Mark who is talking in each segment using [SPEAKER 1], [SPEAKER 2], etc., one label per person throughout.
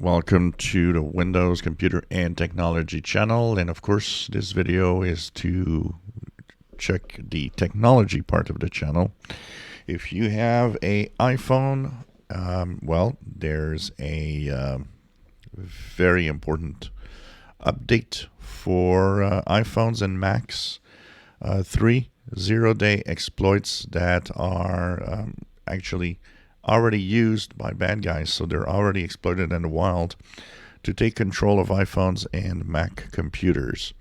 [SPEAKER 1] Welcome to the Windows Computer and Technology channel, and of course this video is to check the technology part of the channel. If you have a iPhone, well, there's a very important update for iPhones and Macs. 3 zero-day exploits that are actually already used by bad guys, so they're already exploited in the wild to take control of iPhones and Mac computers.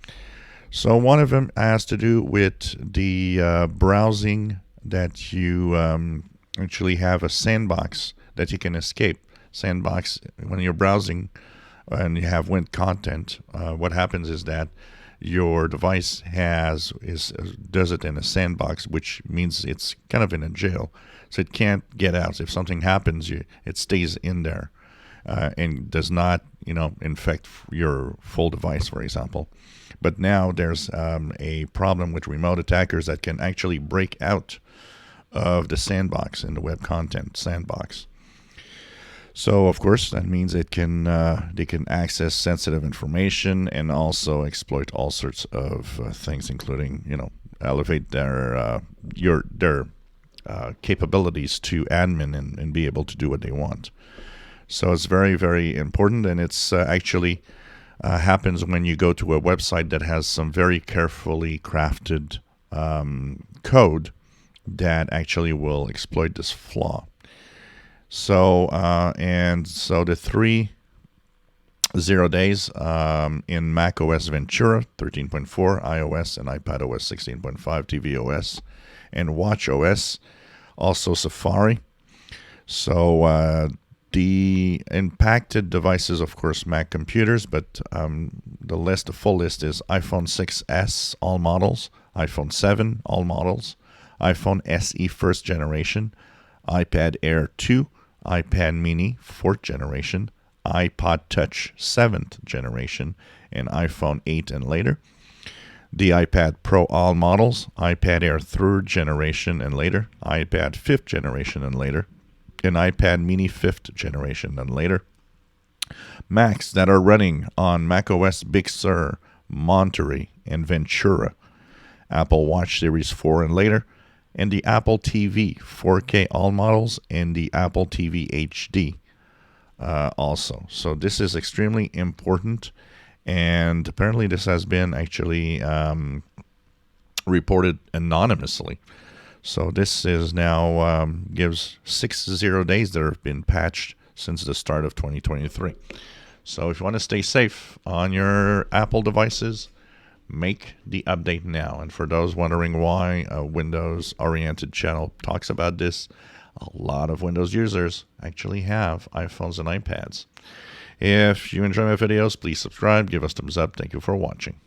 [SPEAKER 1] So one of them has to do with the browsing, that you actually have a sandbox that you can escape. Sandbox, when you're browsing and you have web content, what happens is that your device does it in a sandbox, which means it's kind of in a jail, so it can't get out. If something happens, it stays in there and does not, infect your full device, for example. But now there's a problem with remote attackers that can actually break out of the sandbox, in the web content sandbox. So, of course, that means they can access sensitive information and also exploit all sorts of things, including, elevate their capabilities to admin and be able to do what they want. So it's very, very important, and it's actually happens when you go to a website that has some very carefully crafted code that actually will exploit this flaw. So the 3 0 days in Mac OS Ventura 13.4, iOS and iPad OS 16.5, tvOS, and Watch OS, also Safari. So the impacted devices, of course, Mac computers, but the full list is iPhone 6s, all models, iPhone 7, all models, iPhone SE first generation, iPad Air 2, iPad Mini 4th generation, iPod Touch 7th generation, and iPhone 8 and later. The iPad Pro all models, iPad Air 3rd generation and later, iPad 5th generation and later, and iPad Mini 5th generation and later. Macs that are running on macOS Big Sur, Monterey, and Ventura, Apple Watch Series 4 and later, and the Apple TV 4K all models, and the Apple TV HD also. So this is extremely important, and apparently this has been actually reported anonymously. So this is now gives 6 0 days that have been patched since the start of 2023. So if you want to stay safe on your Apple devices, make the update now. And for those wondering why a Windows-oriented channel talks about this, a lot of Windows users actually have iPhones and iPads. If you enjoy my videos, please subscribe, give us thumbs up. Thank you for watching.